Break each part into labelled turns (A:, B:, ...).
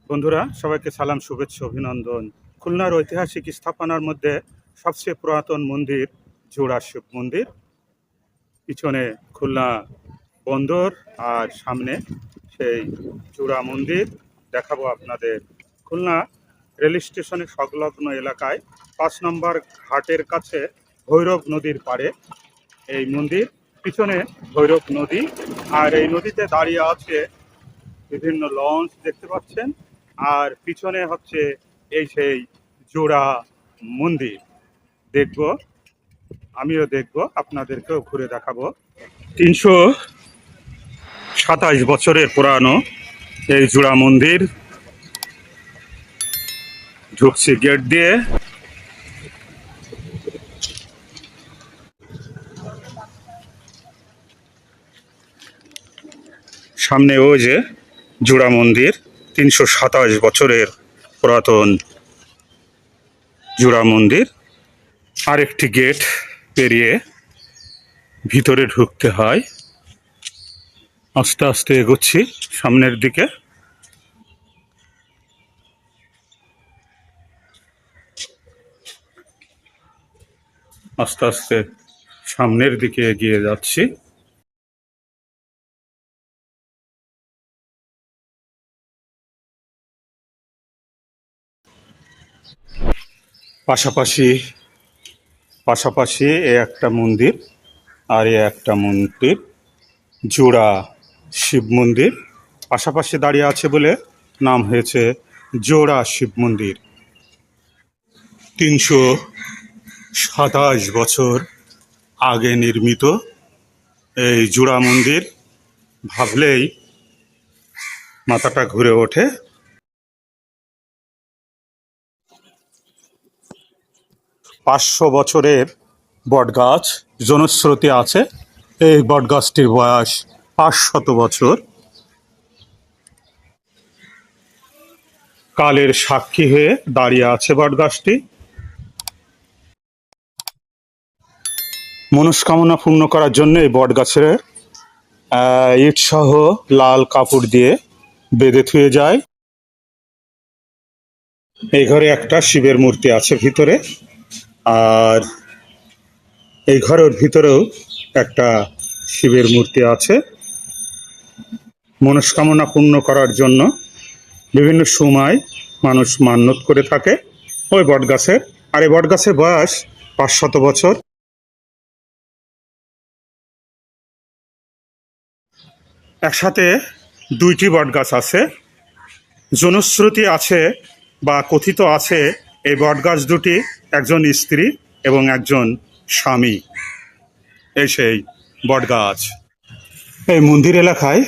A: বন্ধুরা, সবাইকে সালাম, শুভেচ্ছা, অভিনন্দন। খুলনার ঐতিহাসিক স্থাপনার মধ্যে সবচেয়ে পুরাতন মন্দির জোড়া শিব মন্দির। পিছনে খুলনা বন্দর আর সামনে সেই জোড়া মন্দির দেখাবো আপনাদের। খুলনা রেল স্টেশনের সংলগ্ন এলাকায় ৫ নম্বর ঘাটের কাছে ভৈরব নদীর পাড়ে এই মন্দির। পিছনে ভৈরব নদী, আর এই নদীতে দাঁড়িয়ে আছে বিভিন্ন লঞ্চ দেখতে পাচ্ছেন। আর পিছনে হচ্ছে এই সেই জোড়া মন্দির। দেখব, আমিও দেখব, আপনাদেরকেও ঘুরে দেখাবো। ৩২৭ বছরের পুরানো এই জোড়া মন্দির। ঢুকছি গেট দিয়ে। সামনে ওই যে জোড়া মন্দির, ৩২৭ বছরের পুরাতন জোড়া মন্দির। আরেকটি গেট পেরিয়ে ভিতরে ঢুকতে হয়। আস্তে আস্তে এগোচ্ছি সামনের দিকে। আস্তে আস্তে সামনের দিকে এগিয়ে যাচ্ছি। পাশাপাশি এ একটা মন্দির আর এ একটা মন্দির, জোড়া শিব মন্দির। পাশাপাশি দাঁড়িয়ে আছে বলে নাম হয়েছে জোড়া শিব মন্দির। ৩২৭ বছর আগে নির্মিত এই জোড়া মন্দির, ভাবলেই মাথাটা ঘুরে ওঠে। ৫০০ বছরের বটগাছ, জনশ্রুতি আছে এই বটগাছটির বয়স ৫০০ বছর। কালের সাক্ষী হয়ে দাঁড়িয়ে আছে বটগাছটি। মনস্কামনা পূর্ণ করার জন্য এই বটগাছের ইট সহ লাল কাপড় দিয়ে বেঁধে থুয়ে যায়। এই ঘরে একটা শিবের মূর্তি আছে ভিতরে, আর এই ঘরের ভিতরেও একটা শিবের মূর্তি আছে। মনস্কামনা পূর্ণ করার জন্য বিভিন্ন সময় মানুষ মান্যত করে থাকে ওই বটগাছের। আর এই বটগাছের বয়স ৫০০ বছর। একসাথে দুইটি বটগাছ আছে। জনশ্রুতি আছে বা কথিত আছে এই বটগাছ দুটি একজন স্ত্রী এবং একজন স্বামী। এই সেই বটগাছ। এই মন্দির এলাকায়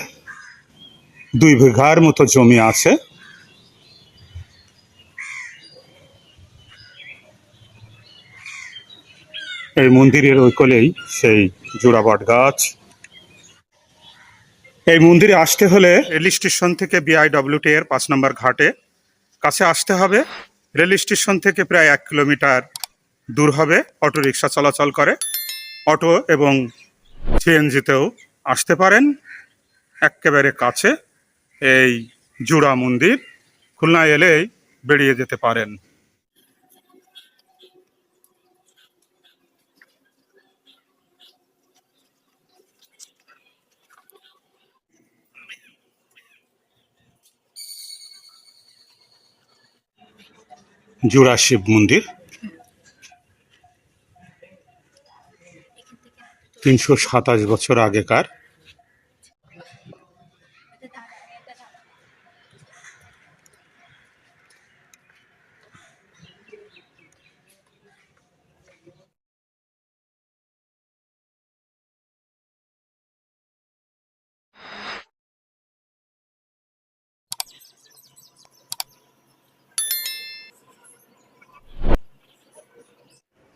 A: ২ বিঘার মতো জমি আছে। এই মন্দিরের ওই কোলেই সেই জোড়া বটগাছ। এই মন্দিরে আসতে হলে রেল স্টেশন থেকে BIWT এর ৫ নম্বর ঘাটে কাছে আসতে হবে। রেল স্টেশন থেকে প্রায় ১ কিলোমিটার দূর হবে। অটো রিক্সা চলাচল করে। অটো এবং সিএনজিতেও আসতে পারেন। একেবারে কাছে এই জোড়া মন্দির। খুলনা এলেই বেরিয়ে যেতে পারেন। জোড়া শিব মন্দির ৩২৭ বছর আগেকার।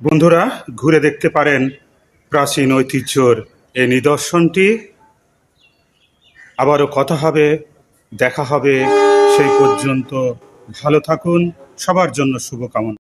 A: বন্ধুরা, ঘুরে দেখতে পারেন প্রাচীন ঐতিহ্যর এই নিদর্শনটি। আবারও কথা হবে, দেখা হবে। সেই পর্যন্ত ভালো থাকুন। সবার জন্য শুভকামনা।